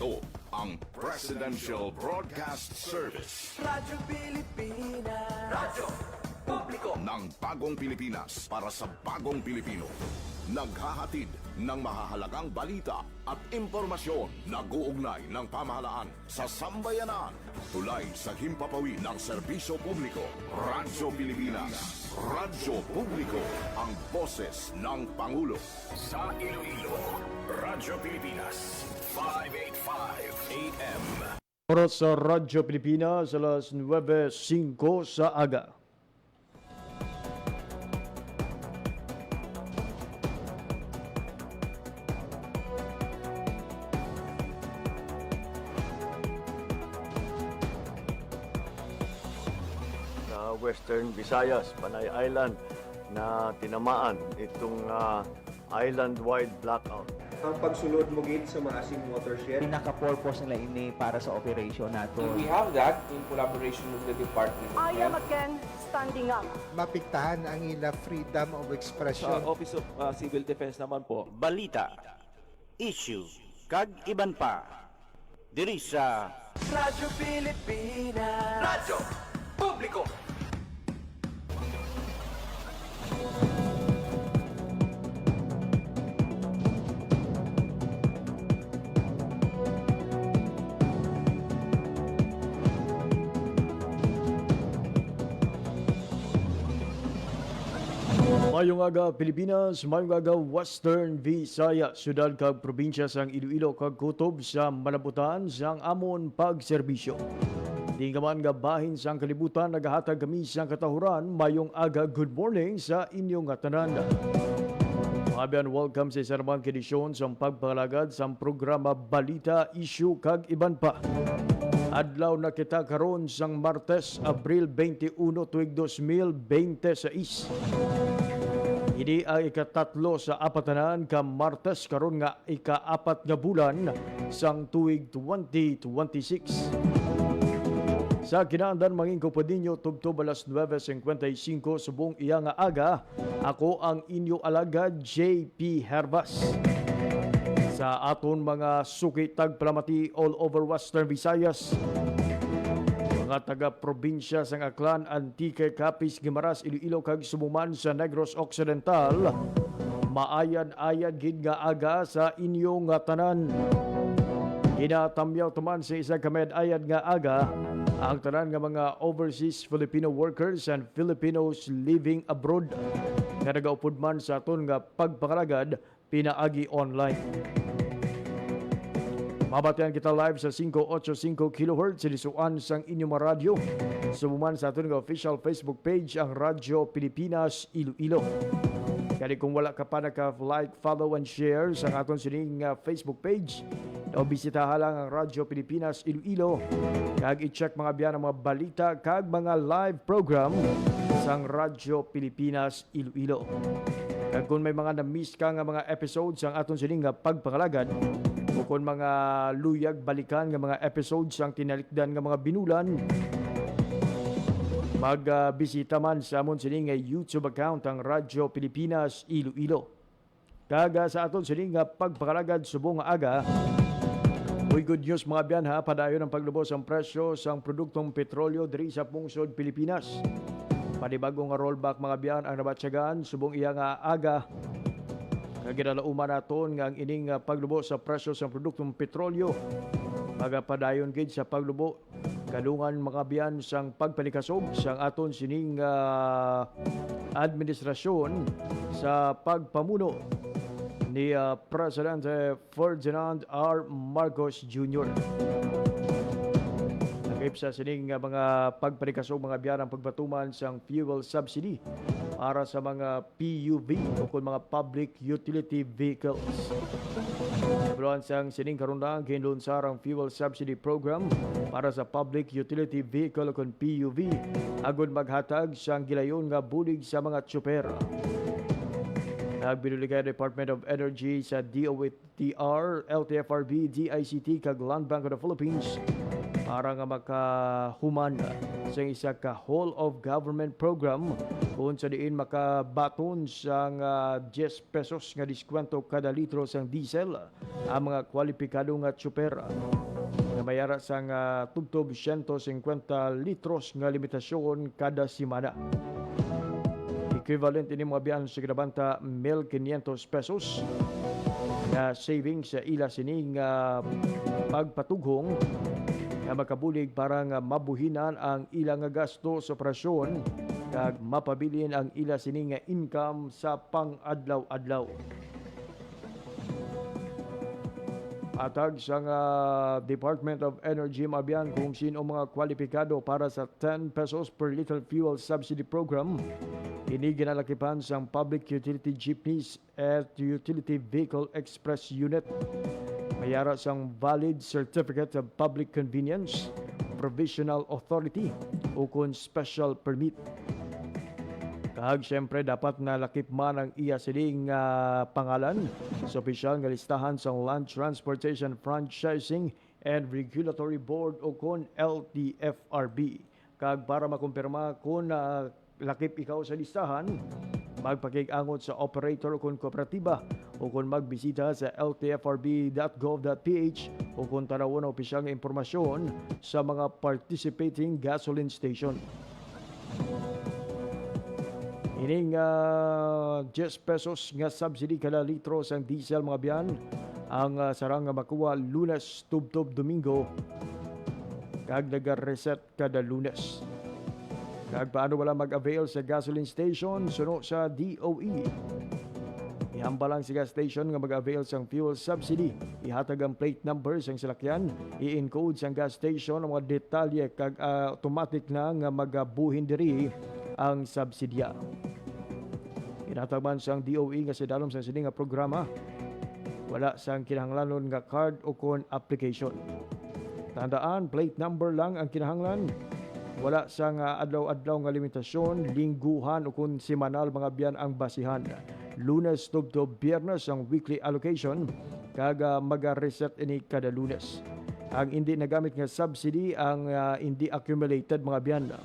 Ito ang Presidential Broadcast Service. Radyo Pilipinas. Radyo Publiko Ng bagong Pilipinas para sa bagong Pilipino. Naghahatid ng mahahalagang balita at impormasyon na guugnay ng pamahalaan sa sambayanan. Tulay sa himpapawid ng serbisyo publiko. Radyo Pilipinas. Radyo Publiko. Ang boses ng Pangulo. Sa Iloilo, Radyo Pilipinas. 585 AM. Oras sa Radyo Pilipinas, alas 9:05 sa aga. Sa Western Visayas, Panay Island, na tinamaan itong island-wide blackout. Ang pagsulod mo gid sa maasim watershed. Pinaka-purpose nila ini para sa operation nato. We have that in collaboration with the Department of I am Health. again standing up. Mapiktahan ang ila freedom of expression. Sa Office of Civil Defense naman po, balita, issue, kag iban pa. Diri sa Radyo Pilipinas. Radyo Publiko. Mayong aga Pilipinas, mayong aga Western Visayas, syudad kag probinsya sang Iloilo kag kutob sa malabutan sang amon pagserbisyo. Di ka man nga bahin sang kalibutan nagahatag kami sang katahuran, mayong aga good morning sa inyong tanan. Mabiyan, welcome sa isa namang edisyon sa pagpalagad sa programa Balita, Issue kag Iban Pa. Adlaw na kita karon sang Martes, Abril 21, tuig 2026. Ini ang ikatatlo sa apatanan ka Martes karon nga ikaapat nga bulan sang tuig 2026. Sa kinaandan mangin ko pa ninyo tubtob alas 9:55 subong iya nga aga. Ako ang inyo alagad JP Herbas. Sa aton mga suki tagpalamati all over Western Visayas, mga taga-probinsya sang Aklan, Antique, Capiz, Guimaras, Iloilo kag sumuman sa Negros Occidental, maayan-ayan gid nga aga sa inyong tanan. Ginatamyaw tuman sa isa ka med-ayan nga aga ang tanan nga mga overseas Filipino workers and Filipinos living abroad nga nagaupod man sa aton nga pagpangalagad pinaagi online. Mabatian kita live sa 585 kHz silisuan sang inyong radyo. Sumuman sa aton nga official Facebook page ang Radyo Pilipinas Iloilo. Kani kung wala ka pa naka-like, follow and share sa aton sining Facebook page, o bisitahan lang ang Radyo Pilipinas Iloilo. Kag i-check mga biyan ang mga balita kag mga live program sang Radyo Pilipinas Iloilo. Kag kung may mga na-miss ka nga mga episodes ang aton sining pagpangalagad, o kung mga luyag balikan ng mga episodes ang tinalikdan ng mga binulan, magbisita man sa amon sining YouTube account ang Radyo Pilipinas Iloilo. Kaga sa aton sining pagpakalagad subong aga, uy good news mga biyan ha, padayon ang paglubos ang presyo sang produktong petrolyo diri sa pungsod Pilipinas. Panibagong rollback mga biyan ang nabatsagan subong iya nga aga. Kaginalauman naton nga ang ining paglubo sa presyo sa produktong petrolyo. Magapadayon gid sa paglubo kadungan mga biyan sang pagpanikasog sang aton sining administrasyon sa pagpamuno ni Presidente Ferdinand R. Marcos Jr. Nagip sa sining mga pagpanikasog mga biyan ang pagbatuman sang fuel subsidy para sa mga PUV o kung mga public utility vehicles. Kabuluhan sang sining karundang kinlunsar ang fuel subsidy program para sa public utility vehicle o kung PUV agud maghatag sang gilayon nga bulig sa mga tsuper. Nagbinuligay Department of Energy sa DOTR, LTFRB, DICT kag Land Bank of the Philippines para nga makahuman sa isa ka whole of government program kung sa diin makabaton sang 10 pesos nga diskwento kada litro sang diesel ang mga kwalipikado nga tsuper nga mayara sang tubtob 150 litros nga limitasyon kada simana. Equivalent ini mga biyan sa kinabanta 1,500 pesos na savings sa ila sining pagpatughong na makabulig para nga mabuhinan ang ilang nga gasto sa operasyon kag mapabilin ang ila sining nga income sa pang-adlaw-adlaw. Atag sa Department of Energy mabiyan kung sino mga kwalipikado para sa 10 pesos per liter fuel subsidy program. Ini ginalakipan sa Public Utility Jeepneys at Utility Vehicle Express Unit. Mayara sang valid Certificate of Public Convenience, Provisional Authority o kung special permit. Kahag siyempre dapat nalakip man ang iya siling pangalan sa opisyal nga listahan sa Land Transportation Franchising and Regulatory Board o kung LTFRB. Kag para makumpirma kung lakip ikaw sa listahan, magpakig-angot sa operator o kung kooperatiba o kung magbisita sa ltfrb.gov.ph o kung tanawon ang opisyal nga impormasyon sa mga participating gasoline station. Ining 10 pesos nga subsidy kada litro sang diesel mga biyan ang sarang nga makuha Lunes tubtob Domingo kag naga-reset kada Lunes. Kag paano wala mag-avail sa gasoline station suno sa DOE. Ihamba lang sa gas station nga mag-avail sang fuel subsidy. Ihatag ang plate number sang salakyan, i-encode sang gas station ang mga detalye kag automatic na nga magabuhin diri ang subsidya. Inataman sang DOE nga sidalom sang sining nga programa. Wala sang kinahanglanon nga card o kon application. Tandaan, plate number lang ang kinahanglan. Wala sang adlaw-adlaw nga limitasyon, lingguhan o kun semanal mga biyan ang basihan. Lunes tubtob Biyernes ang weekly allocation kag maga-reset ini kada Lunes. Ang hindi nagamit nga subsidy ang hindi accumulated mga biyan.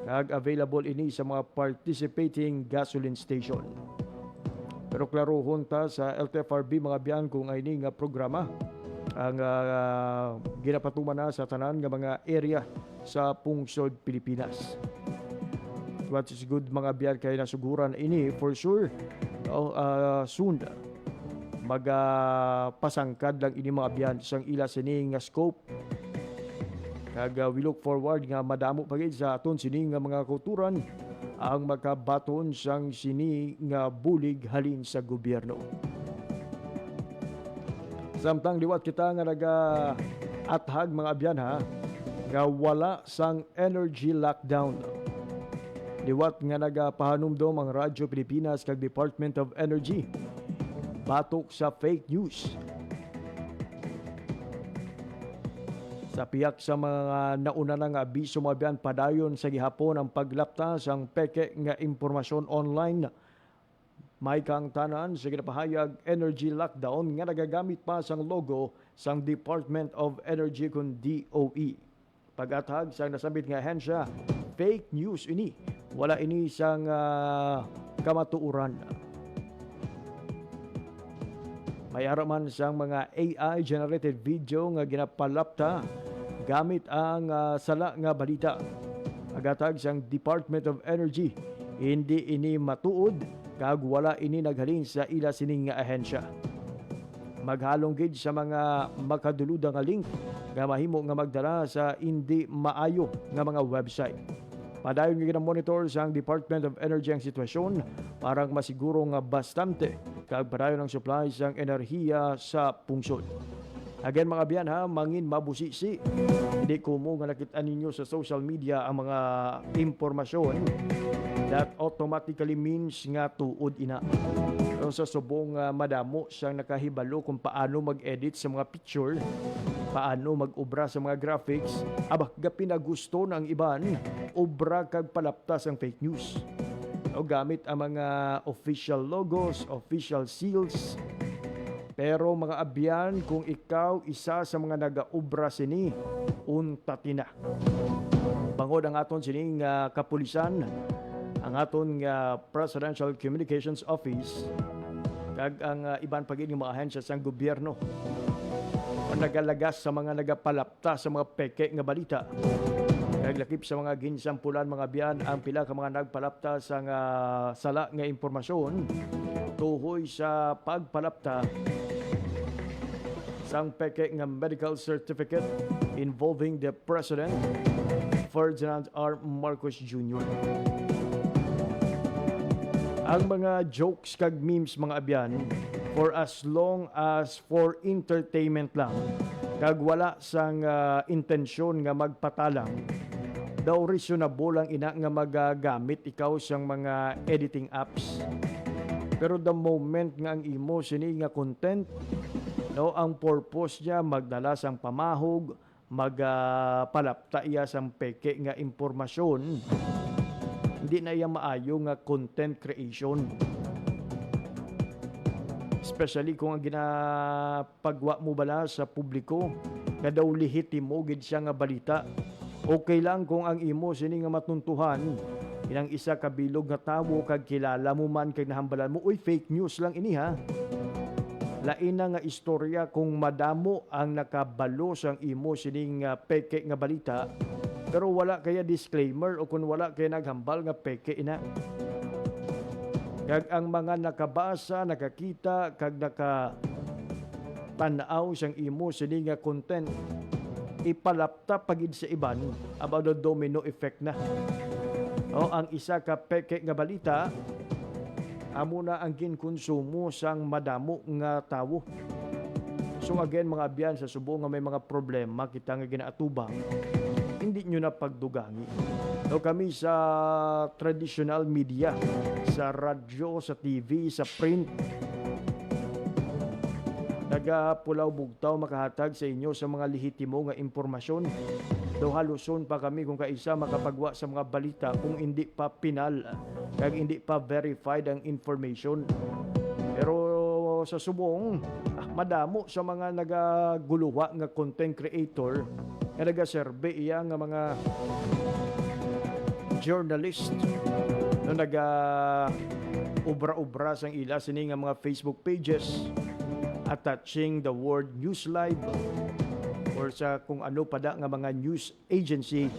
Kag available ini sa mga participating gasoline station. Pero klaro hunta sa LTFRB mga biyan kung ay nga programa ang ginapatuman na sa tanan nga mga area sa pungsod Pilipinas. What is good mga biyan kay nasuguran ini for sure soon magpasangkad lang ini mga biyan sang ila sining nga scope. Kag we look forward nga madamo pa gid sa aton sining nga mga kulturan ang makabaton sang sini nga bulig halin sa gobyerno. Samtang liwat kita nga athag mga abyan nga wala sang energy lockdown. Liwat nga nagapahanumdom ang Radyo Pilipinas kag Department of Energy batok sa fake news. Sa piyak sa mga nauna na nga abiso mga biyan padayon sa gihapon ang paglapta sang peke nga impormasyon online. May kang tanan sa ginapahayag energy lockdown nga nagagamit pa sang logo sang Department of Energy kun DOE. Pag-athag sang nasabit nga ahensya, fake news ini. Wala ini sang kamatuuran. May araman sang mga AI-generated video nga ginapalapta gamit ang sala nga balita. Agatag sang Department of Energy, hindi ini matuod kag wala ini naghalin sa ila sining nga ahensya. Maghalong gid sa mga makaduluda nga link nga mahimo nga magdala sa hindi maayo nga mga website. Padayon nga monitor sa Department of Energy ang sitwasyon para masiguro nga bastante kag padayon ang supply sang enerhiya sa pungsod. Again mga biyan mangin mabusisi. Hindi ko mo nga nakita ninyo sa social media ang mga impormasyon that automatically means nga tuod ina. Pero sa subong madamo siyang nakahibalo kung paano mag-edit sa mga picture, paano mag-obra sa mga graphics, pinagusto ng iban, obra kag palaptas ang fake news. O gamit ang mga official logos, official seals, Pero mga abyan, kung ikaw isa sa mga nagaubra sini, untati na. Bangod ang aton sining kapulisan, ang aton Presidential Communications Office, kag ang iban pagin mga ahensya sa gobyerno, ang nagalagas sa mga nagapalapta sa mga peke nga balita. Naglakip sa mga ginsampulan mga biyan ang pila ka mga nagpalapta sa sala nga impormasyon tuhoy sa pagpalapta sang peke nga medical certificate involving the President Ferdinand R. Marcos Jr. Ang mga jokes kag memes mga abyan, for as long as for entertainment lang, kag wala sang intensyon nga magpatalang, daw reasonable ang ina nga magagamit ikaw sang mga editing apps. Pero the moment nga ang imo sini nga content, no, ang purpose niya magdala sang pamahog, magpalapta iya sang peke nga impormasyon, hindi na iya maayo nga content creation. Especially kung ang ginapagwa mo bala sa publiko, nga daw lehitimo gid siya nga balita. Okay lang kung ang imo sini nga matuntuhan, inang isa ka bilog nga tawo kag kilala mo man kay nahambalan mo, uy, fake news lang ini ha. Lain na nga istorya kung madamo ang nakabalo sang imo sining peke nga balita, pero wala kaya disclaimer o kung wala kaya naghambal nga peke ina. Kag ang mga nakabasa, nakakita, kag nakatanaw sang imo sini nga content, ipalapta pagid sa iban about the domino effect na. O ang isa ka peke nga balita, amo na ang ginkonsumo sang madamo nga tawo. So again mga abyan, sa subo nga may mga problema kita nga ginaatubang, hindi nyo na pagdugangi. No, kami sa traditional media, sa radyo, sa TV, sa print, nagapulaw bugtaw makahatag sa inyo sa mga lehitimo nga impormasyon. Daw haluson pa kami kung kaisa makapagwa sa mga balita kung hindi pa pinal, kag hindi pa verified ang information. Pero sa subong, madamo sa mga nagaguluwa nga content creator nga nagaserbe iya nga mga journalist no ubra-ubra sang ila sini nga mga Facebook pages attaching the word news live or sa kung ano pada nga mga news agency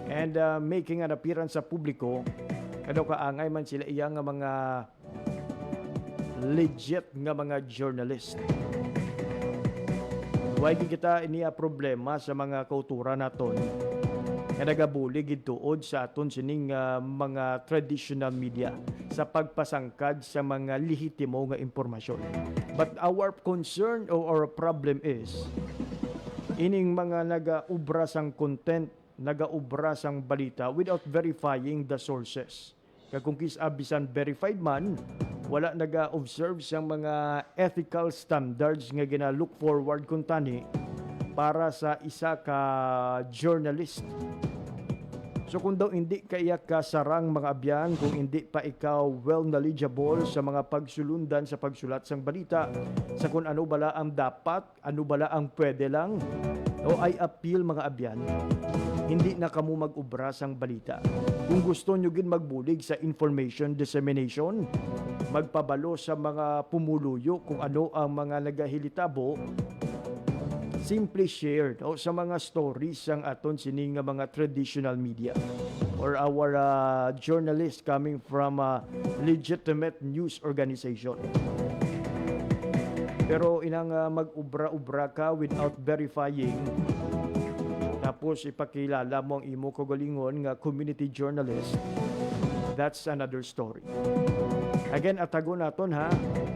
and making an appearance sa publiko kadaw kaangay man sila iya nga mga legit nga mga journalist. Huwag kita iniya problema sa mga kautura naton nga nagabulig ituod sa aton sining mga traditional media sa pagpasangkad sa mga lehitimo nga impormasyon. But our concern or our problem is ining mga nagaubra sang content, nagaubra sang balita without verifying the sources. Kaya kung kisabisan verified man, wala naga-observe siyang mga ethical standards nga gina-look forward kung tani para sa isa ka journalist. So kung daw hindi kaya kasarang mga abyan, kung hindi pa ikaw well knowledgeable sa mga pagsulundan sa pagsulat sang balita, sa kung ano bala ang dapat, ano bala ang pwede lang, o I appeal mga abyan, hindi na kamo mag-ubra sang balita. Kung gusto nyo gin magbulig sa information dissemination, magpabalo sa mga pumuluyo kung ano ang mga nagahilitabo, simply share sa mga stories ang aton sining mga traditional media or our journalists coming from a legitimate news organization. Pero inang mag-ubra-ubra ka without verifying, tapos ipakilala mo ang imo kagalingon nga community journalist, that's another story. Again, atago naton ha,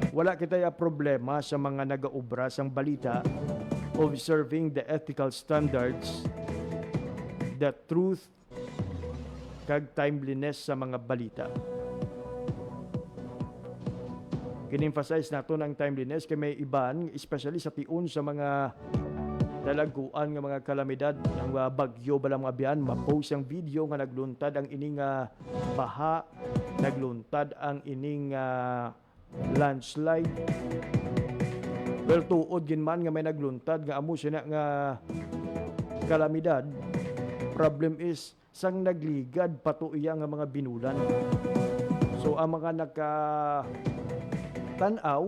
wala kitaya problema sa mga nagaubra sang balita, observing the ethical standards, the truth, kag timeliness sa mga balita. Kini-emphasize nato ang timeliness kay may iban, especially sa tiun sa mga dalaguan nga mga kalamidad ng bagyo balang mga biyan, ma-post ang video nga nagluntad ang ining baha, nagluntad ang ining landslide. Well, tuod gin man nga may nagluntad nga amo siya nga kalamidad. Problem is sang nagligad pato iya nga mga binulan. So ang mga nakatanaw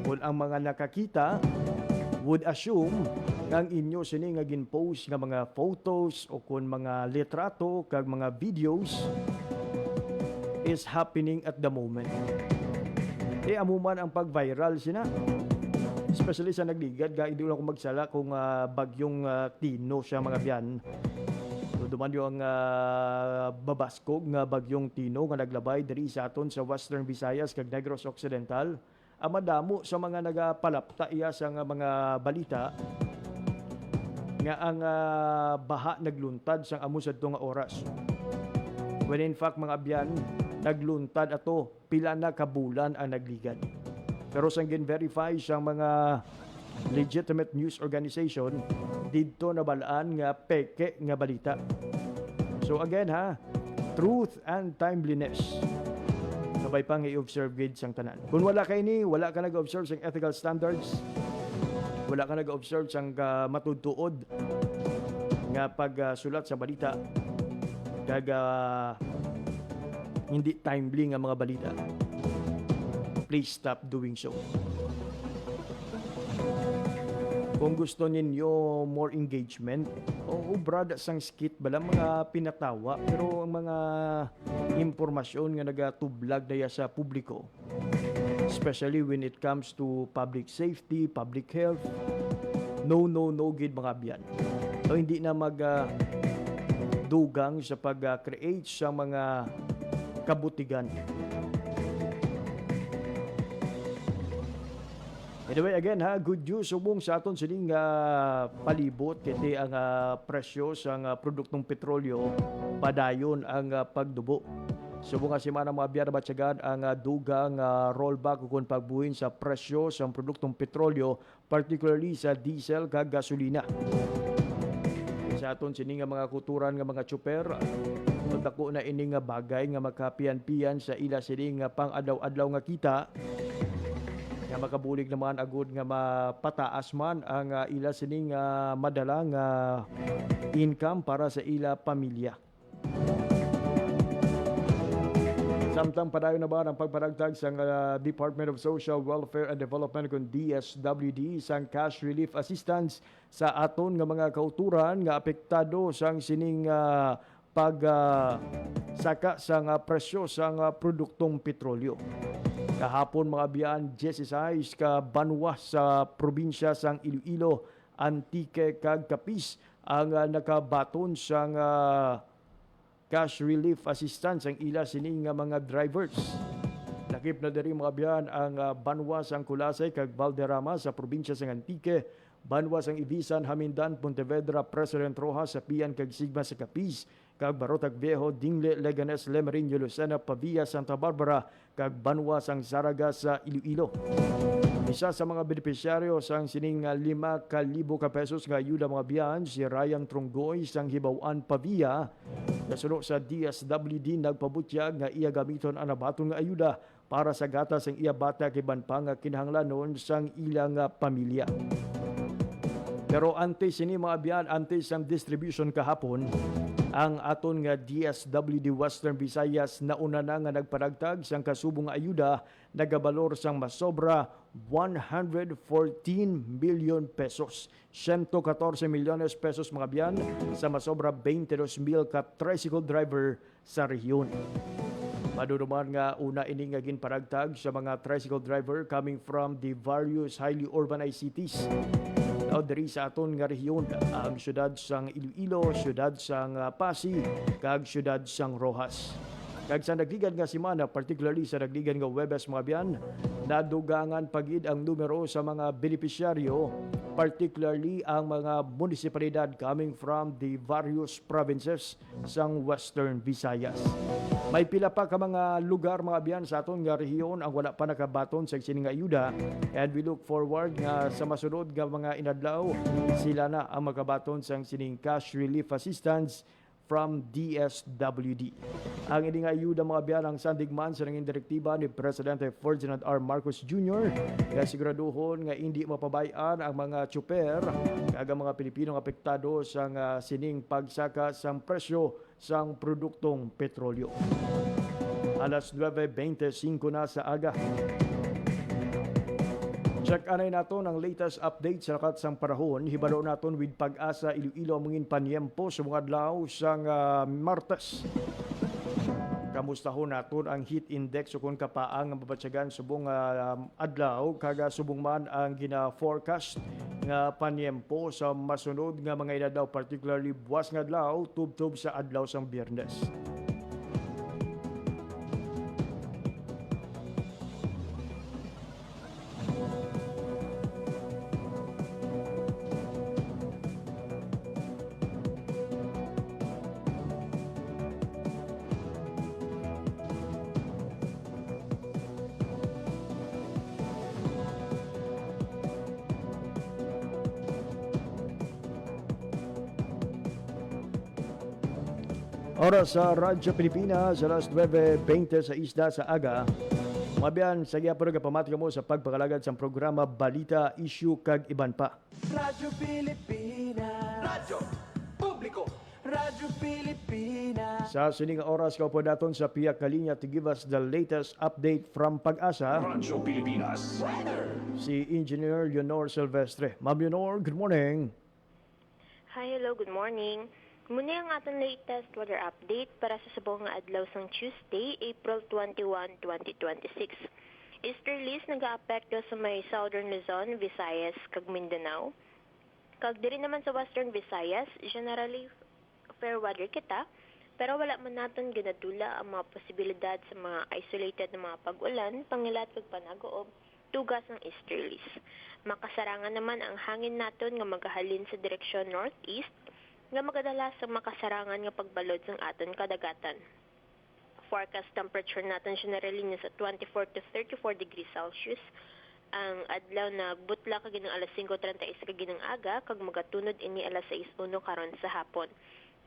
kung ang mga nakakita would assume nga ang inyo sini nga ginpost nga mga photos o kung mga litrato kag mga videos is happening at the moment. Amuman ang pag-viral sina. Especially sa nagligad, hindi lang ko magsala kung bagyong Tino siya mga biyan. So, duman yung babaskog nga bagyong Tino nga naglabay diri sa aton sa Western Visayas kag Negros Occidental. Madamo sa mga nagapalapta iya sa mga balita nga ang baha nagluntad sang amo sa nga oras. When in fact mga biyan, nagluntad ato pila na kabulan ang nagligad. Pero sang gin-verify siyang mga legitimate news organization, dito nabalaan nga peke nga balita. So again truth and timeliness. Sabay pang i-observe gid sang tanan. Kung wala kay ni, wala ka nag-observe sang ethical standards, wala ka nag-observe sang matudtuod nga pagsulat sa balita, kag hindi timely nga mga balita, please stop doing so. Kung gusto ninyo more engagement, o brada sang skit bala mga pinatawa, pero ang mga impormasyon nga nagatublag daya sa publiko, especially when it comes to public safety, public health, no gid mga biyan. So hindi na dugang sa pag-create sa mga kabutigan. Anyway, again good news subong sa aton sining palibot kiti ang presyo sang produktong petrolyo padayon ang pagdubo. Subong nga si manang mga biyan batyagan ang dugang rollback kung pagbuhin sa presyo sang produktong petrolyo, particularly sa diesel kag gasolina. Sa aton sining mga kuturan nga mga tsuper, dako na ini nga bagay nga makapian-pian sa ila sining pang adlaw-adlaw nga kita, nga makabulig naman agud nga mapataas man ang ila sining madala nga income para sa ila pamilya. Samtang padayon na ba ang pagparagtag sa Department of Social Welfare and Development kung DSWD sang cash relief assistance sa aton nga mga kauturan nga apektado sang sining saka sang presyo sang produktong petrolyo. Kahapon mga biyan, 16 ka banwa sa probinsya sang Iloilo, Antique kag Capiz ang nakabaton sang cash relief assistance ang ila sining mga drivers. Lakip na diri mga biyan ang banwa sang Kulasay kag Valderrama sa probinsya sang Antique, banwa sang Ibisan, Hamindan, Pontevedra, President Rojas sa Pian kag Sigma sa Capiz, kag Barotag Viejo, Dingle, Leganes, Lemerín, Lucena, Pavia, Santa Barbara, kag banwa sang Saraga sa Iloilo. Isa sa mga benepisyaryo sang sining 5,000 ka pesos nga ayuda mga biyan, si Ryan Trongoy sang Hibawan, Pavia. Kasunod sa DSWD nagpabutyag nga iya gamiton ang nabaton nga ayuda para sa gatas ang iya bata kay banpang kinahanglanon sang ilang pamilya. Pero antes sini mga biyan, antes ang distribution kahapon, ang aton nga DSWD Western Visayas nauna na nga nagparagtag sang kasubong nga ayuda nagabalor sang masobra 114 million pesos. 114 milyones pesos mga biyan sa masobra 22,000 ka tricycle driver sa rehiyon. Maduduman nga una ini nga ginparagtag sa mga tricycle driver coming from the various highly urbanized cities diri sa aton nga rehiyon, ang syudad sang Iloilo, syudad sang Pasig, kag syudad sang Rojas. Kag sa nagligan nga semana, particularly sa nagligan nga Huwebes mga biyan, nadugangan pagid ang numero sa mga benepisyaryo, particularly ang mga munisipalidad coming from the various provinces sang Western Visayas. May pila pa ka mga lugar mga biyan sa aton nga rehiyon ang wala pa nakabaton sa sining ayuda, and we look forward nga sa masunod nga mga inadlaw sila na ang magabaton sa sining cash relief assistance from DSWD. Ang ining ayuda mga biyanang sandigman sa nanging direktiba ni Presidente Ferdinand R. Marcos Jr. nga siguraduhon nga hindi mapabayaan ang mga tsuper kag ang mga Pilipinong apektado sa sining pagsaka sang presyo sang produktong petrolyo. Alas 9:25 na sa aga. Check anay naton ang latest update sa lakat sang panahon. Hibalo naton with Pag-asa Iloilo ang mungin panyempo sa mga adlaw sang Martes. Kamustahon naton ang heat index kung kapaang ang babatsagan subong adlaw kaga subong man ang gina-forecast nga panyempo sa masunod nga mga edad daw, particularly buwas nga adlaw tubtob sa adlaw sang Biyernes. Oras sa Radyo Pilipinas, alas 9:20 sa isda sa aga. Mabiyan, sa iya po pamatika mo sa pagpakalagad sa programa Balita, Issue kag Iban pa. Radyo Pilipinas. Radyo Publiko. Radyo Pilipinas. Sa sining oras ka po daton sa piyak kalinya to give us the latest update from Pag-asa, Radyo Pilipinas. si Engineer Leonor Silvestre. Ma'am Leonor, good morning. Hi, hello, good morning. Muna ang atong latest weather update para sa subong nga adlaw sang Tuesday, April 21, 2026. Easterlies nag-aapekto sa may Southern Luzon, Visayas, kag Mindanao. Kag diri naman sa Western Visayas, generally fair weather kita, pero wala man naton ginadula ang mga posibilidad sa mga isolated na mga pag-ulan, pangilat kag panagoob, tugas ng easterlies. Makasarangan naman ang hangin naton nga magahalin sa direksyon northeast, nga magadala sa makasarangan nga pagbalod sang aton kadagatan. Forecast temperature natin generally na sa 24 to 34 degrees Celsius. Ang adlaw na butla kag ng alas 5:31 kag ng aga kag magatunod ini alas 6:01 karon sa hapon.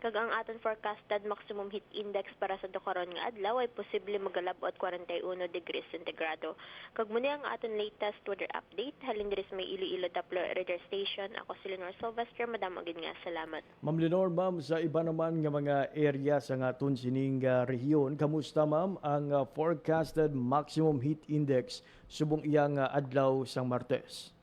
Kag ang aton forecasted maximum heat index para sa karon nga adlaw ay posible magalabot 41 degrees centigrado. Kag muna ang aton latest weather update halin diri sa may Iloilo Doppler Radar Station. Ako si Leonor Silvestre, madam agad nga salamat. Ma'am Leonor, ma'am, sa iba naman nga mga area sa aton sining rehiyon, kamusta ma'am ang forecasted maximum heat index subong iyang adlaw sang Martes?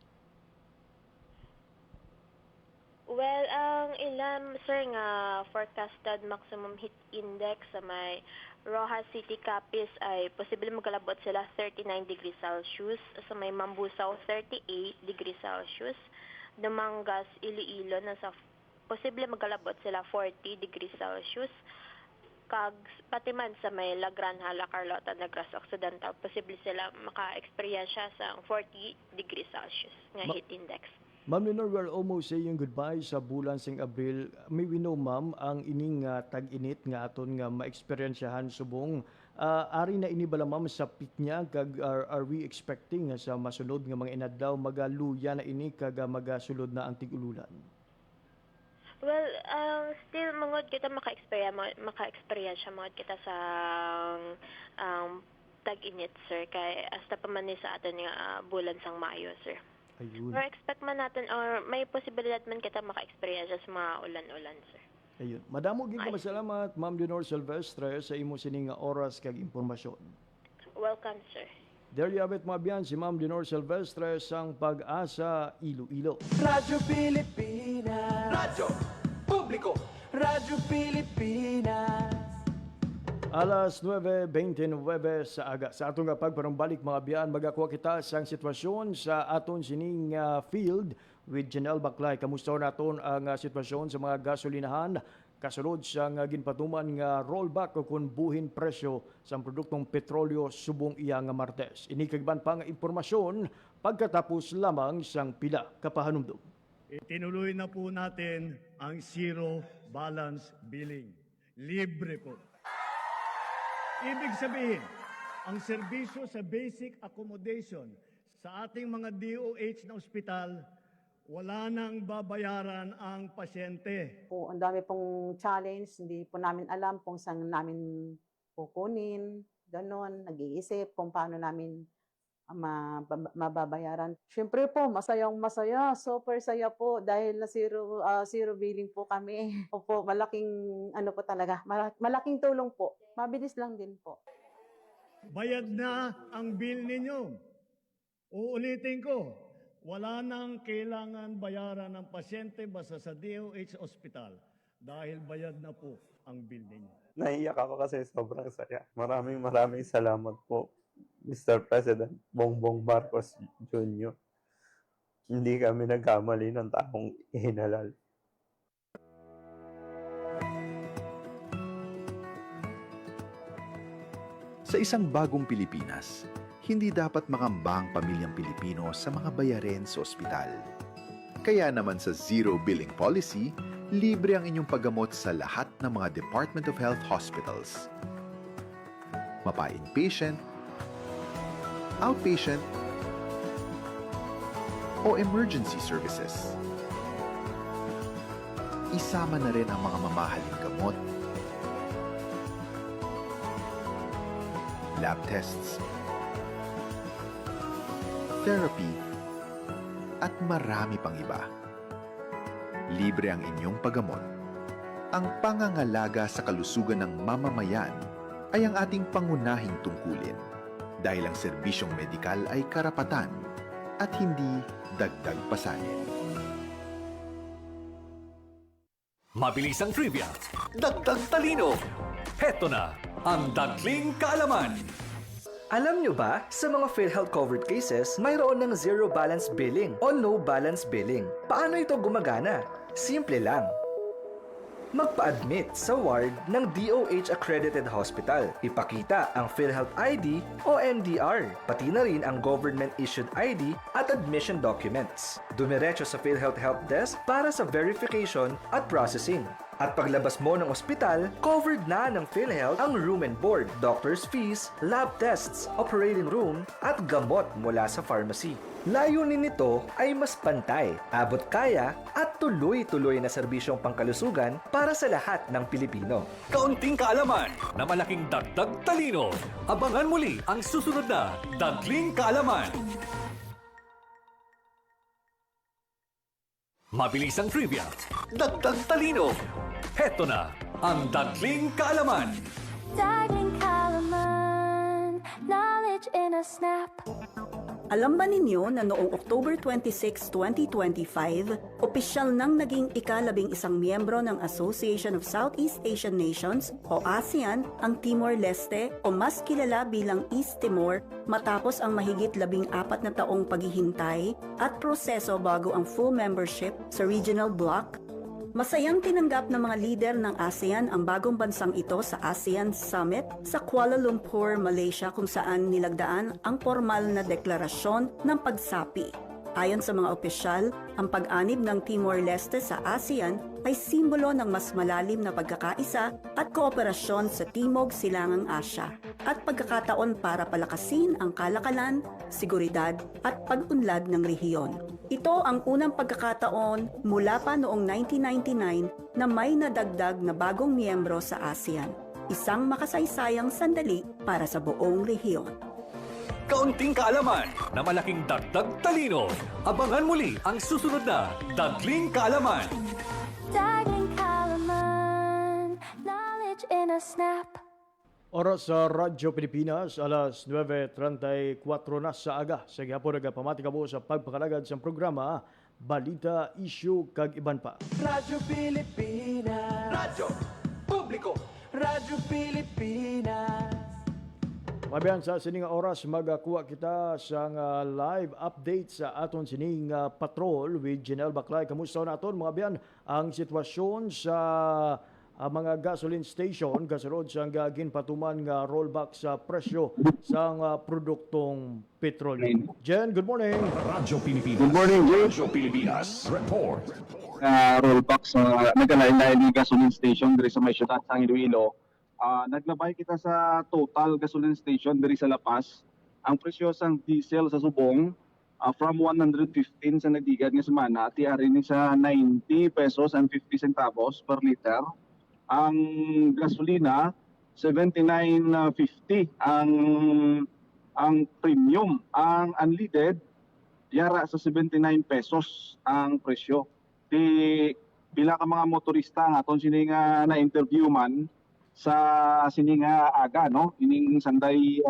Well, ang ilam, sir, nga forecasted maximum heat index sa may Rojas City, Capiz ay posible magalabot sila 39 degrees Celsius, sa may Mambusaw 38 degrees Celsius, Dumangas, Iloilo nasa posible magalabot sila 40 degrees Celsius, kag pati man sa may La Granja, La Carlota, Negros Occidental, posible sila maka-experiensya sa 40 degrees Celsius nga heat index. Ma'am Leonor, we're almost saying goodbye sa bulan sing Abril. May we know, ma'am, ang ining tag-init nga aton nga ma-experiensyahan subong. Ari na ini bala, ma'am, sa peak niya, kag are we expecting sa masunod nga mga inadlaw magaluya na ini kag magasulod na ang tig-ululan? Well, still mangod kita maka-experience mangod kita sa tag-init, sir, kay hasta pa man ni sa aton nga bulan sang Mayo, sir. Ayun. Or expect man natin or may posibilidad man kita maka-experience sa mga ulan-ulan, sir. Ayun. Madamo gyud ka masalamat, Ma'am Leonor Silvestre, sa imo sining nga oras kag impormasyon. Welcome, sir. There you have it, mga biyan, si Ma'am Leonor Silvestre sang Pag-asa Iloilo. Radyo Pilipinas. Radyo Publiko. Radyo Pilipinas. Alas 9:29 sa aga. Sa atong pagpanumbalik mga biyan, magakuha kita sa sitwasyon sa aton sining field with Janelle Baclay. Kamusta naton ang sitwasyon sa mga gasolinahan kasulod sa ginpatuman nga rollback o kung buhin presyo sa produktong petrolyo subong iya nga Martes. Inikagban pa nga impormasyon pagkatapos lamang sang pila kapahanumdum. Itinuloy na po natin ang zero balance billing. Libre po. Ibig sabihin, ang serbisyo sa basic accommodation sa ating mga DOH na ospital, wala nang babayaran ang pasyente. Po, ang dami pong challenge, hindi po namin alam kung saan namin kukunin, ganon, nag-iisip kung paano namin mababayaran. Siyempre po, masayang masaya, super saya po dahil na zero billing po kami. Opo, malaking ano po talaga, malaking tulong po. Mabilis lang din po. Bayad na ang bill ninyo. Uulitin ko, wala nang kailangan bayaran ng pasyente basta sa DOH Hospital dahil bayad na po ang bill ninyo. Naiiyak ako kasi sobrang saya. Maraming salamat po, Mr. President Bongbong Marcos Jr. Hindi kami nagkamali ng taong ihinalal. Sa isang bagong Pilipinas, hindi dapat makamba ang pamilyang Pilipino sa mga bayarin sa ospital. Kaya naman sa Zero Billing Policy, libre ang inyong paggamot sa lahat ng mga Department of Health hospitals. Mapa-inpatient, outpatient, o emergency services. Isama na rin ang mga mamahaling gamot, lab tests, therapy, at marami pang iba. Libre ang inyong paggamot. Ang pangangalaga sa kalusugan ng mamamayan ay ang ating pangunahing tungkulin dahil ang serbisyong medikal ay karapatan at hindi dagdag pasanin. Mabilis ang trivia, dagdag talino. Heto na ang Dagling Kaalaman. Alam nyo ba, sa mga PhilHealth covered cases, mayroon ng zero balance billing o no balance billing. Paano ito gumagana? Simple lang. Magpa-admit sa ward ng DOH accredited hospital. Ipakita ang PhilHealth ID o MDR, pati na rin ang government issued ID at admission documents. Dumiretso sa PhilHealth Help Desk para sa verification at processing. At paglabas mo ng ospital, covered na ng PhilHealth ang room and board, doctor's fees, lab tests, operating room, at gamot mula sa pharmacy. Layunin nito ay mas pantay, abot kaya, at tuloy-tuloy na serbisyong pangkalusugan para sa lahat ng Pilipino. Kaunting kaalaman na malaking dagdag talino. Abangan muli ang susunod na Dagling Kaalaman. Mabilis ang trivia, dagdag talino. Heto na ang Dagling Kaalaman. Dagling Kaalaman, knowledge in a snap. Alam ba ninyo na noong October 26, 2025, opisyal nang naging ika-11 miyembro ng Association of Southeast Asian Nations o ASEAN ang Timor-Leste o mas kilala bilang East Timor matapos ang mahigit 14 na taong paghihintay at proseso bago ang full membership sa regional bloc? Masayang tinanggap ng mga lider ng ASEAN ang bagong bansang ito sa ASEAN Summit sa Kuala Lumpur, Malaysia kung saan nilagdaan ang formal na deklarasyon ng pagsapi. Ayon sa mga opisyal, ang pag-anib ng Timor-Leste sa ASEAN ay simbolo ng mas malalim na pagkakaisa at kooperasyon sa Timog Silangang Asya at pagkakataon para palakasin ang kalakalan, seguridad at pag-unlad ng rehiyon. Ito ang unang pagkakataon mula pa noong 1999 na may nadagdag na bagong miyembro sa ASEAN. Isang makasaysayang sandali para sa buong rehiyon. Kaunting kaalaman na malaking dagdag talino. Abangan muli ang susunod na Dagling Kaalaman. Dagling Kaalaman, knowledge in a snap. Oras sa Radyo Pilipinas, alas 9:34 na sa aga. Sa gihapon nagapamati ka po sa pagpakalagad sa programa Balita, Issue, kag iban pa. Radyo Pilipinas. Radyo Publiko. Radyo Pilipinas. Mabiyan sa sining oras, magakuha kita sa live update sa aton sining patrol with Janelle Baclay. Kamusta na aton mga biyan ang sitwasyon sa mga gasoline station kasunod sa ginpatuman nga rollback sa presyo sa produktong petrolyo. Jen, good morning. Radyo Pilipinas. Good morning, Jay. Radyo Pilipinas. Report. Rollback sa nagkalain-lain ng gasoline station diri sa may syudad sa Iloilo. Naglabay kita sa total gasoline station diri sa La Paz. Ang presyo sang diesel sa subong from 115 sa nagdigad nga semana ti ari ni sa 90 pesos and 50 centavos per liter. Ang gasolina 79.50 ang premium. Ang unleaded yara sa 79 pesos ang presyo. Di pila ka mga motorista nga aton sini nga na-interview man sa sini nga aga no, ining Sanday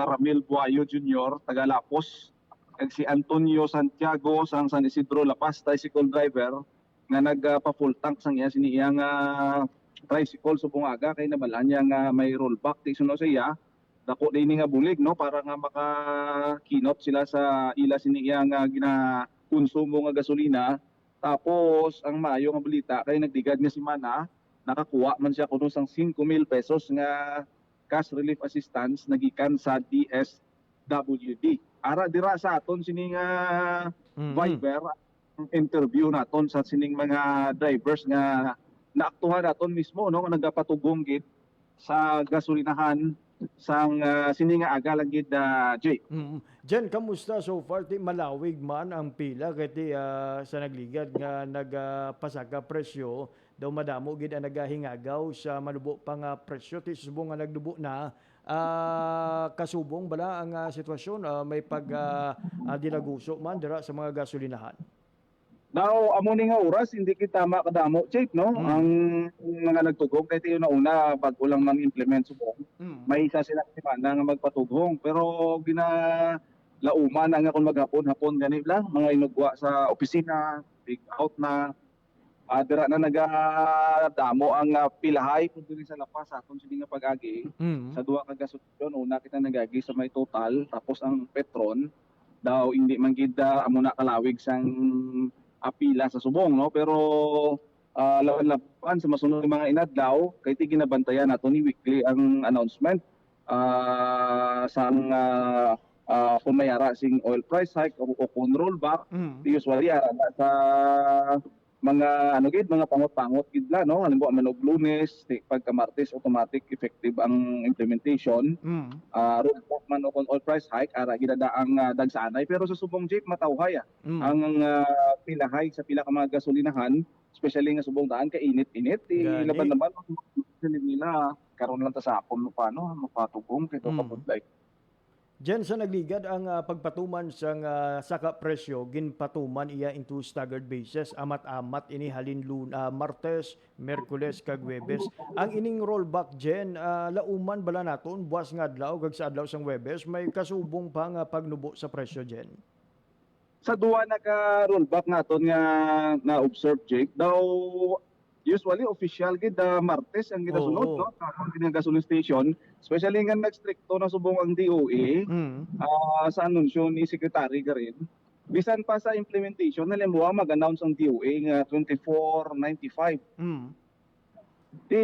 Ramil Buayo Jr. taga Lapos, kag si Antonio Santiago sang San Isidro La Paz, tricycle driver nga nagpa-full tank sang iya sini iyang tricycle subong aga kay nabalaan niya nga may rollback ti suno sa iya. Dako din nga bulig no para nga makakinot sila sa ila sini iyang ginakonsumo nga gasolina. Tapos ang maayo nga balita kay nagdigad nga semana nakakuha man siya kuno sang 5,000 pesos nga cash relief assistance nagikan sa DSWD. Ara dira sa aton sini nga Viber interview naton sa sining mga drivers nga naaktuhan naton mismo no nga nagapatugong gid sa gasolinahan sang sini nga aga lang gid Jay. Jen, kamusta so far? Ti malawig man ang pila kay sa nagligad nga nagpasaka presyo daw madamo gid ang nagahingagaw sa malubo pa nga presyo ti subong nga nagdubo na kasubong bala ang sitwasyon may pag dilaguso man dira sa mga gasolinahan. Now, amo ni nga oras hindi kita makadamo check no ang mga nagtugong kay tiyo na una bago lang man implement subong. May isa sila semana nga magpatugong pero lauman nga kung maghapon-hapon gani lang mga inugwa sa opisina, big out na dira na nagadamo ang pilahay kung diri sa lapas aton sini nga pag-agi sa duha ka gasolina una kita nagagi sa may total tapos ang Petron daw hindi man gid amo na kalawig sang apila sa subong no pero laban sa masunod mga inadlaw kay ti ginabantayan nato ni weekly ang announcement sang kung mayara sing oil price hike o kung rollback usually sa mga mga pangot-pangot gid la no halimbawa man og Lunes pagka Martes automatic effective ang implementation rollback man o oil price hike ara gidada ang dagsanay pero sa subong jeep matawhay ang pilahay sa pila ka mga gasolinahan especially nga subong daan kay init-init laban naman nila karon lang ta sa hapon no paano mapatugong kay kapudlay. Jen, sa nagligad ang pagpatuman sang saka presyo, ginpatuman iya into staggered basis, amat-amat ini halin Martes, Merkules, kag Huwebes. Ang ining rollback, Jen, lauman bala naton, buwas nga adlaw, kag sa adlaw sang Huwebes, may kasubong pa nga pagnubo sa presyo, Jen. Sa duwa naka-rollback naton nga na-observe, Jake, daw usually official gid Martes ang ginasunod no karon gid nga gasoline station especially nga nagstrikto na subong ang DOE sa anunsyo ni secretary garin bisan pa sa implementation nalimbawa mag-announce ang DOE nga 2495 ti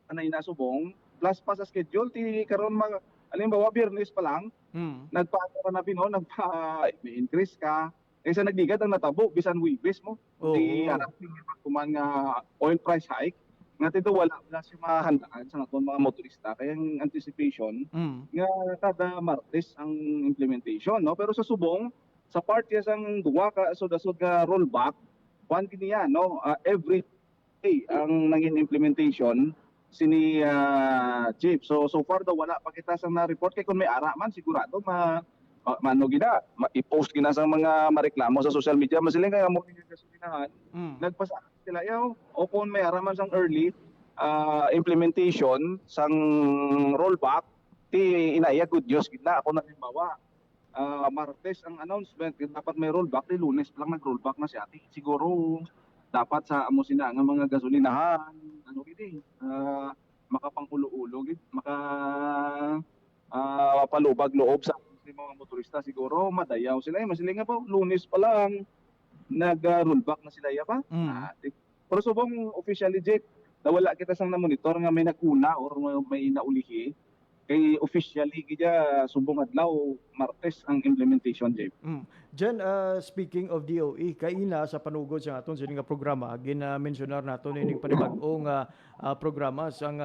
anay na subong plus pa sa schedule ti karon halimbawa Biyernes pa lang nagpa na bino nagpa-increase ka sa nagdigad ang natabo bisan Huwebes mo di harap kuman nga oil price hike nga tito wala siya mahandaan sa naton mga motorista kaya ang anticipation nga kada Martes ang implementation no pero sa subong sa part ya sang duwa ka sud-sud nga rollback one kiniya no every day ang nangin implementation sini chief so far daw wala pa kita sang na-report kay kung may ara man sigurado mano gina i-post gina sa mga mareklamo sa social media masiling kaya mo nga gasolinahan nagpasa sila yaw o kung may araman sang early implementation sang rollback ti inaya good news gina ako na halimbawa Martes ang announcement dapat may rollback ti Lunes lang nag-rollback na si ate siguro dapat sa amo sina nga mga gasolinahan ano gid makapangkulo-ulo gid palubag loob sa mga motorista siguro madayaw sila masiling nga pa Lunes pa lang nag-rollback na sila pa pero subong officially Jake nawala kita sang na monitor nga may nagkuna or may naulihi kay officially gidya subong adlaw Martes ang implementation, Jay. Jen, speaking of DOE, kaina sa panugod sa aton sining nga programa, gina-mentionar naton ining panibag-ong programa sang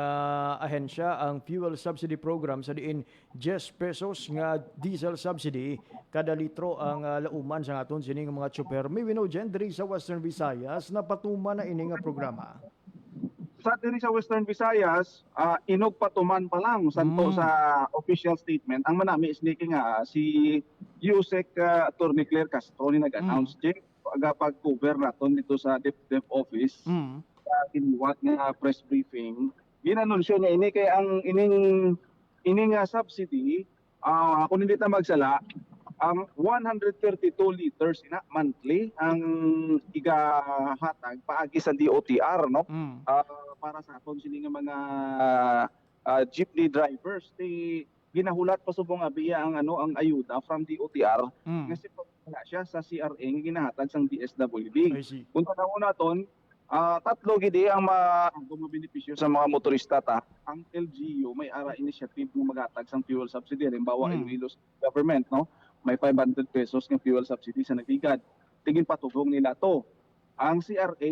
ahensya ang fuel subsidy program sa diin 10 pesos nga diesel subsidy kada litro ang lauman sa aton sining mga tsuper. May wino Jen diri sa Western Visayas na patuman na ining nga programa. Sa diri sa Western Visayas, inog patuman pa lang santo sa official statement. Ang manami is nga si Yusek Attorney Claire Castro ni nag-announce check aga pag-cover naton dito sa DepEd office sa kinuwat nga press briefing. Ginanunsyo niya ini kay ang ining subsidy kung hindi ta magsala ang 132 liters ina monthly ang igahatag paagi sa DOTR no para sa aton sini nga mga jeepney drivers ginahulat pa subong abiya ang ang ayuda from DOTR kasi wala siya sa CRA nga ginahatag sang DSWD. Kung tanawon naton tatlo gidi ang mabenepisyo sa mga motorista ta. Ang LGU may ara initiative nga maghatag sang fuel subsidy halimbawa Iloilo's government no may 500 pesos ng fuel subsidy sa nagigad. Tingin patugong nila to. Ang CRA,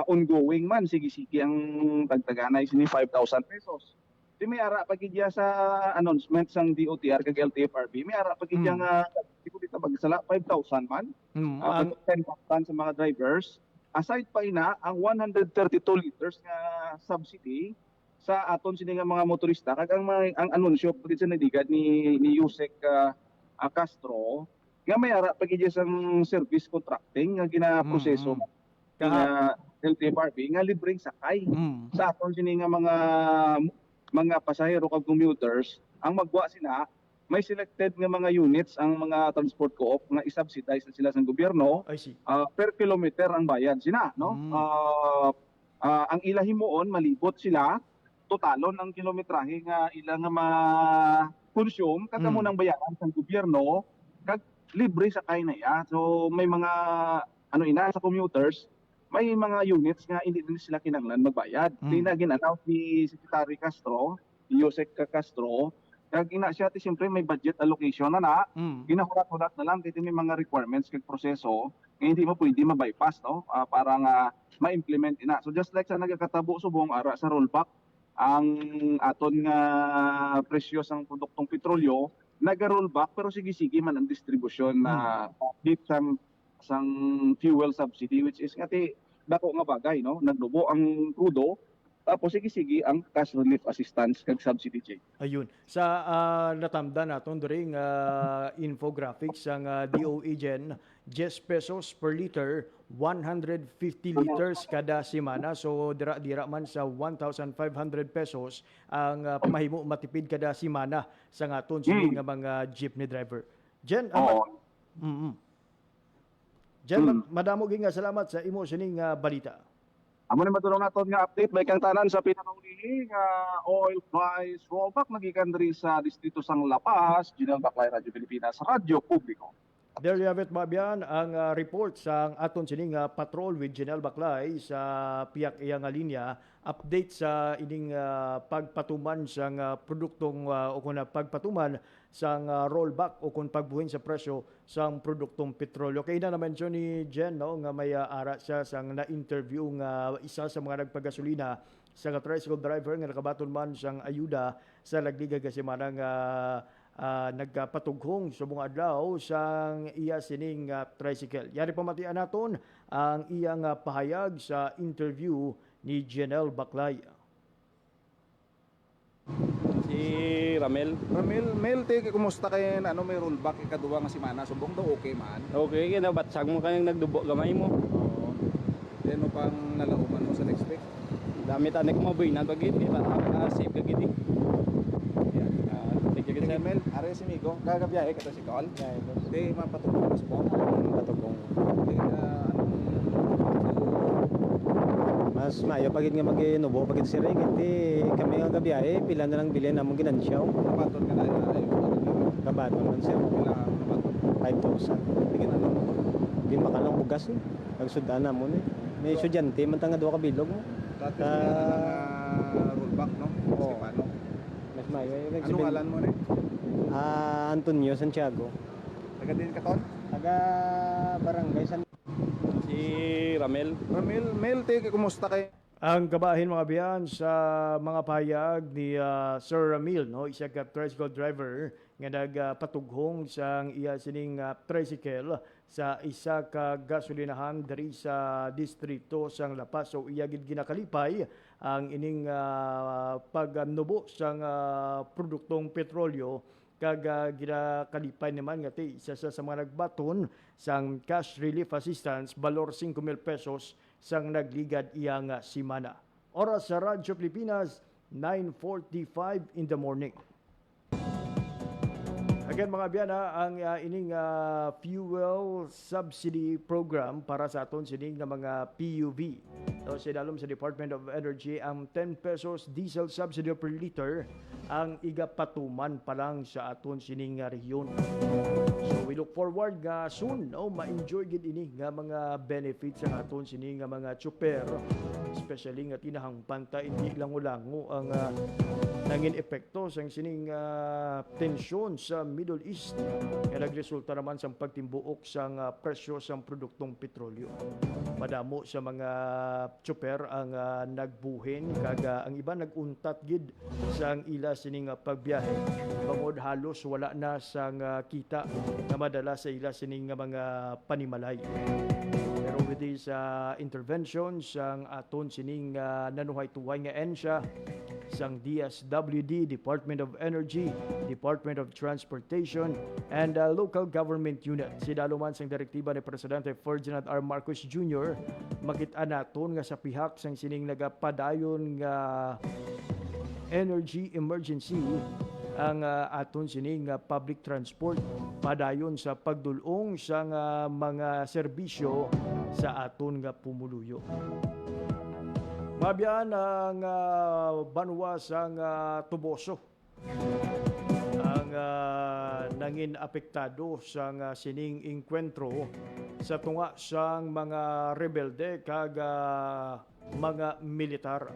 ongoing man, sige-sige ang tagtaganay sini 5,000 pesos. Di may ara pagidya sa announcement sang DOTR kag LTFRB, may ara pagidya nga, di ko dito magsala, 5,000 man. 10,000 sa mga drivers. Aside pa ina, ang 132 liters nga subsidy sa aton sini nga mga motorista, kag ang anunsyo pagid sa nadigad ni Yusek Castro nga may ara pagidya sang service contracting nga ginaproseso nga LTFRB nga libreng sakay sa aton sini nga mga pasahero kag commuters ang magwa sina may selected nga mga units ang mga transport co-op nga i-subsidize na sila sa gobyerno per kilometer ang bayad sina no ang ila himuon malibot sila totalon ang kilometrahe nga ila nga consume kagamo nang bayaran sa gobyerno kag libre sa kay na ya. So may mga sa commuters may mga units nga hindi din sila kinahanglan magbayad. Tina gin-announce ni Secretary Castro, Yusek Castro, kag ina siya siyempre may budget allocation na ginahulat-hulat na lang kay may mga requirements kag proseso nga hindi mo pwede ma-bypass no para nga ma-implement ina. So just like sa nagakatabo subong ara sa rollback ang aton nga presyo sang produktong petrolyo naga-rollback pero sige-sige man ang distribusyon na sang fuel subsidy which is ngati dako nga bagay no nagdubo ang crudo tapos sige-sige ang cash relief assistance kag subsidy check. Ayun. Sa natamda naton during infographics ang DOE Gen 10 pesos per liter, 150 liters kada semana. So dira man sa 1,500 pesos ang pamahimo matipid kada semana sa ngaton sini nga mga jeepney driver. Jen, Jen, madamo gyud nga salamat sa imo sining balita. Amo ni matulong naton nga update may kang tanan sa pinakauli nga oil price rollback nagikan diri sa distrito sang La Paz, General Baclay Radio Pilipinas, Radyo Publiko. There you have it, Mabian, ang report sa aton sining patrol with General Baclay sa piyak iyang linya, update sa ining pagpatuman sang produktong o kung pagpatuman sang rollback o kung pagbuhin sa presyo sang produktong petrolyo. Kaya na na-mention ni Jen no, nga may ara siya sang na-interview nga isa sa mga nagpagasolina sa tricycle driver nga nakabaton man sang ayuda sa lagdiga nga semana nga nagpatughong sa mga adlaw sang iya sining tricycle. Yari pamatian naton ang iyang pahayag sa interview ni Janelle Baclay. Si Ramel. Mel, kumusta kay may rollback ikaduwa nga semana subong daw okay man. Okay, kinabatsag mo kayang nagdubo gamay mo. Oo. Then pang nalauman mo sa next week. Dami tanik mo boy na pagid para save ka gid. Sige Mel, are si Migo, kagabiyahe ka to si Col. Di mapatugong mas po. Patugong. Mas maayo pagid nga maginubo pagid si Ray hindi kami nga gabiyahe pila na lang bilhin among ginansyaw. Kabaton ka na kabaton man sir. Pila kabaton? 5,000. Tingin ano mo? Di makalang bugas eh. Nagsudan na mo ni. May estudyante man tanga duha ka bilog mo. Rollback no? Kasi paano? Anong alan mo ni? Antonio Santiago. Taga din katon? Taga Barangay San. Si Ramel. Mel, kumusta kay? Ang kabahin mga biyan sa mga pahayag ni Sir Ramil, no, isa ka tricycle driver nga nagpatughong sa iya sining tricycle sa isa ka gasolinahan diri sa distrito sang La Paz. So iya gid ginakalipay ang ining pagnubo sang produktong petrolyo kag ginakalipay naman nga isa sa mga nagbaton sang cash relief assistance balor 5,000 pesos sang nagligad iyang simana. Oras sa Radyo Pilipinas, 9:45 in the morning. Again mga biyana, ang ining fuel subsidy program para sa aton sining nga mga PUV. So sinalom sa Department of Energy ang 10 pesos diesel subsidy per liter ang igapatuman pa lang sa aton sining rehiyon. So we look forward nga soon ma-enjoy gid ini nga mga benefits sa aton sining nga mga tsuper, especially nga tinahang panta hindi lango-lango ang nangin epekto sa sining tensyon sa Middle East nga nagresulta naman sa pagtimbuok sa presyo sa produktong petrolyo. Madamo sa mga tsuper ang nagbuhin kag ang iba naguntat gid sa ila sining pagbiyahe bangod halos wala na sang kita nga madala sa ila sining mga panimalay. Pero with this intervention sang aton sining nanuhay-tuhay nga ensya sang DSWD, Department of Energy, Department of Transportation, and local government unit. Sinaluman sang direktiba ni Presidente Ferdinand R. Marcos Jr. makita naton nga sa pihak sang sining nagapadayon nga energy emergency ang aton sining public transport padayon sa pagdulong sa mga serbisyo sa aton nga pumuluyo. Mabiyan ang banwa sang Tuboso ang nangin apektado sang sining engkwentro sa tunga sang mga rebelde kag mga militar.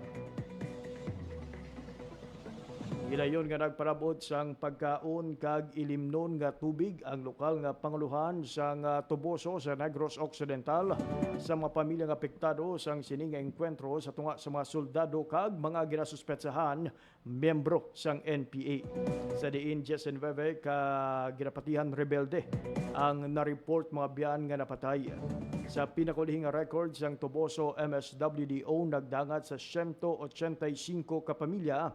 Gilayon nga nagparabot sang pagkaon kag ilimnon nga tubig ang lokal nga panguluhan sang Tuboso sa Negros Occidental sa mga pamilyang apektado sang sining nga engkwentro sa tunga sa mga soldado kag mga ginasuspetsahan miyembro sang NPA. Sa diin 19 ka ginapatihan rebelde ang na-report mga biyan nga napatay. Sa pinakulihing record sang Tuboso MSWDO nagdangat sa 185 ka pamilya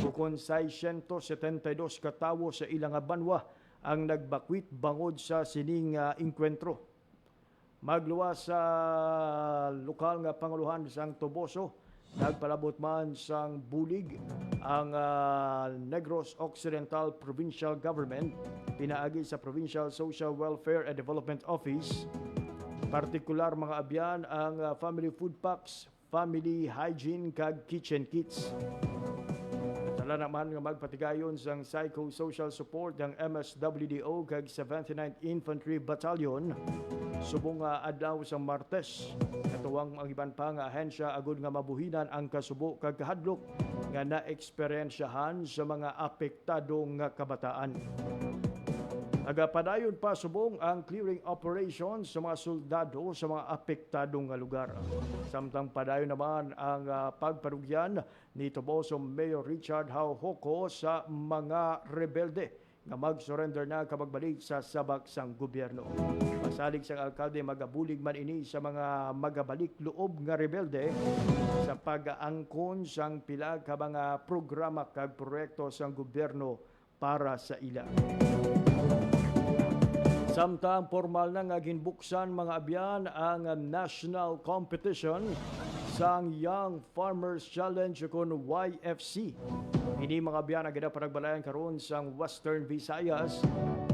bukod sa 172 ka tawo sa ilang banwa ang nagbakwit bangod sa sining engkwentro. Magluwas sa lokal nga panguluhan sang Tuboso, nagpalabot man sang bulig ang Negros Occidental Provincial Government pinaagi sa Provincial Social Welfare and Development Office. Partikular mga abyan ang family food packs, family hygiene kag kitchen kits. Tala naman nga magpatigayon sang psychosocial support ng MSWDO kag 79th Infantry Battalion subong adlaw sa Martes. Katuwang ang iban pa nga ahensya agud nga mabuhinan ang kasubo kag kahadlok nga naeksperyensyahan sa mga apektadong kabataan. Agapadayon pa subong ang clearing operation sa mga soldado sa mga apektadong lugar. Samtang padayon naman ang pagparugyan ni Tuboso Mayor Richard Hauhoko sa mga rebelde nga mag-surrender na kapagbalik sa sabak sang gobyerno. Pasalig sang alkalde magabulig man ini sa mga magabalik loob nga rebelde sa pag-aangkon sang pila ka mga programa kag proyekto sang gobyerno para sa ila. Samtang formal na nga ginbuksan mga abyan ang national competition sang Young Farmers Challenge kon YFC. Ini mga abyan ang ginapagbalayan karon sang Western Visayas,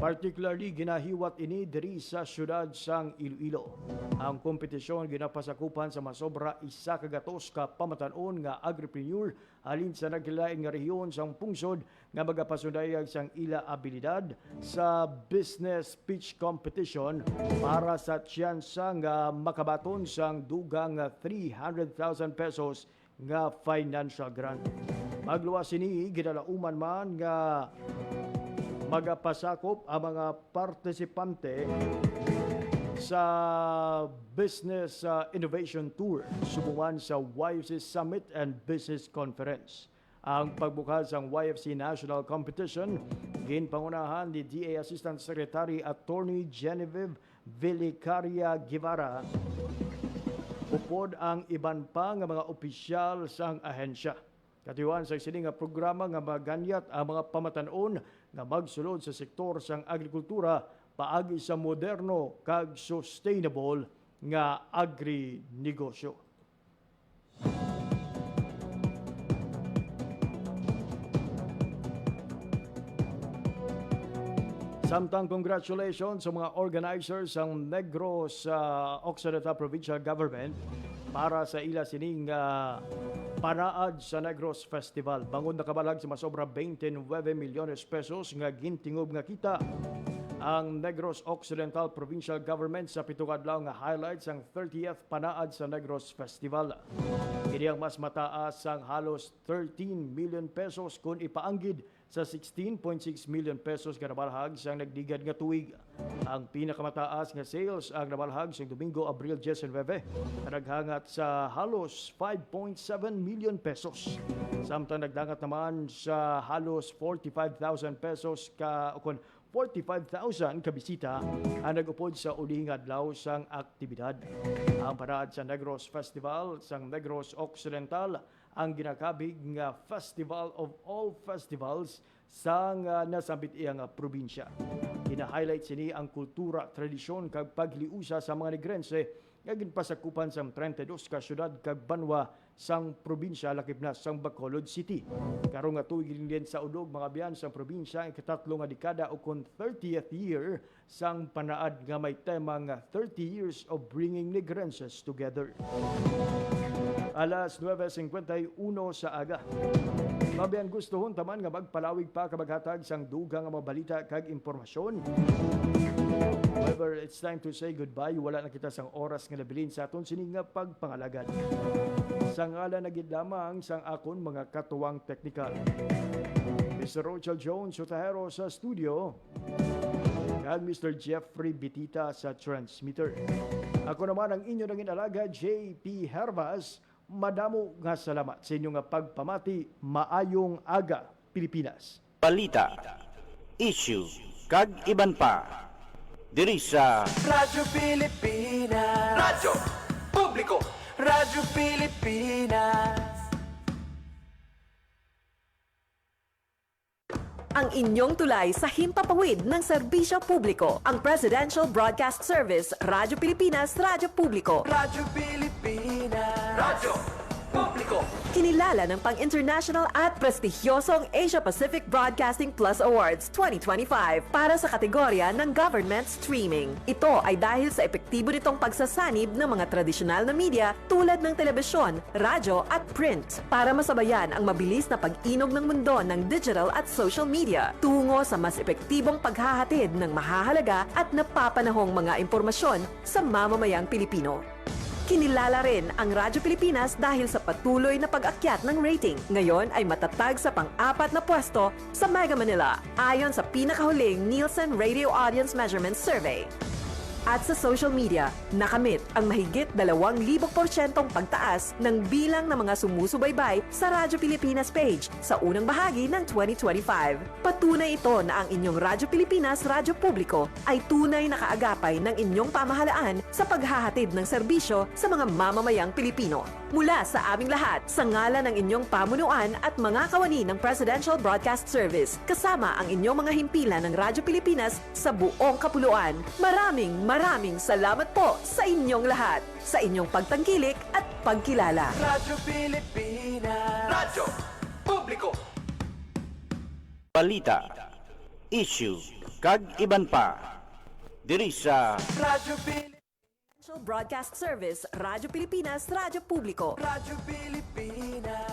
particularly ginahiwat ini diri sa syudad sang Iloilo. Ang kompetisyon ginapasakupan sa masobra 100 ka pamatanon nga agripreneur alin sa naglaing nga rehiyon sang pungsod nga magapasundayag sang ila abilidad sa business pitch competition para sa tsansa nga makabaton sang dugang 300,000 pesos nga financial grant. Magluwas sini ginalauman man nga magapasakop ang mga partisipante sa Business Innovation Tour subukan sa YFC Summit and Business Conference. Ang pagbukas ng YFC National Competition ginpangunahan ni DA Assistant Secretary Attorney Genevieve Vilicaria Guevara. Upod ang iban pa nga mga opisyal sang ahensya. Katiwan sa sini nga programa nga maganyat ang mga pamatanon nga magsulod sa sektor sang agrikultura paagi sa moderno kag sustainable nga agri-negosyo. Samtang congratulations sa mga organizers ng Negros Occidental Provincial Government para sa ila sining panaad sa Negros Festival. Bangon na kabalag sa masobra 29 milyones pesos nga gintingob nga kita ang Negros Occidental Provincial Government sa pitong-adlaw nga highlights ang 30th panaad sa Negros Festival. Kini ang mas mataas ang halos 13 million pesos kung ipaanggid sa 16.6 million pesos nga nabalhag sa nagdigad nga tuig. Ang pinakamataas nga sales ang nabalhag sa Domingo, Abril 19, naghangat sa halos 5.7 million pesos. Samtang nagdangat naman sa halos 45,000 pesos ka 45,000 kabisita ang nagupod sa uling adlaw sang aktibidad. Ang parad sa Negros Festival sang Negros Occidental ang ginakabig nga Festival of All Festivals sang nasambit iyang probinsya. Gina-highlight sini ang kultura, tradisyon kag pagliusa sa mga Negrense nga ginpasakupan sa 32 ka syudad kag banwa sang probinsya lakip na sang Bacolod City. Karong nga tuig din sa ulog mga biyan sang probinsya ang ikatatlo nga dekada o kon 30th year sang panaad nga may tema nga 30 years of bringing Negrenses together. Alas 9:51 sa aga. Mabiyan gustohon taman nga magpalawig pa kabaghatag sang dugang nga mga balita kag impormasyon. However, it's time to say goodbye. Wala na kita sang oras nga nabilin sa aton sining nga pagpangalagad. Sa ngalan na gid lamang sang akon mga katuwang teknikal. Mr. Rochelle Jones Sotahero sa studio. Kag Mr. Jeffrey Bitita sa transmitter. Ako naman ang inyo naging alaga, JP Hervas. Madamo nga salamat sa inyo nga pagpamati. Maayong aga, Pilipinas. Balita, issue, kag iban pa. Diri sa Radyo Pilipinas. Radyo Publiko. Radyo Pilipinas. Ang inyong tulay sa himpapawid ng serbisyo publiko. Ang Presidential Broadcast Service, Radyo Pilipinas, Radyo Publiko. Radyo Pilipinas. Radyo Publiko. Kinilala ng pang-international at prestigyosong Asia Pacific Broadcasting Plus Awards 2025 para sa kategorya ng Government Streaming. Ito ay dahil sa epektibo nitong pagsasanib ng mga tradisyonal na media tulad ng telebisyon, radyo at print para masabayan ang mabilis na pag-inog ng mundo ng digital at social media tungo sa mas epektibong paghahatid ng mahahalaga at napapanahong mga impormasyon sa mamamayang Pilipino. Kinilala rin ang Radyo Pilipinas dahil sa patuloy na pag-akyat ng rating. Ngayon ay matatag sa pang-4 na pwesto sa Mega Manila ayon sa pinakahuling Nielsen Radio Audience Measurement Survey. At sa social media, nakamit ang mahigit 2,000% pagtaas ng bilang ng mga sumusubaybay sa Radyo Pilipinas page sa unang bahagi ng 2025. Patunay ito na ang inyong Radyo Pilipinas Radyo Publiko ay tunay na kaagapay ng inyong pamahalaan sa paghahatid ng serbisyo sa mga mamamayang Pilipino. Mula sa aming lahat, sa ngalan ng inyong pamunuan at mga kawani ng Presidential Broadcast Service, kasama ang inyong mga himpilan ng Radyo Pilipinas sa buong kapuluan. Maraming salamat po sa inyong lahat, sa inyong pagtangkilik at pagkilala. Radyo Pilipinas. Radyo Publiko. balita, issue, kag iban pa. Diri sa Radyo Pilipinas. Broadcast Service, Radyo Pilipinas, Radyo Publiko. Radyo Pilipinas.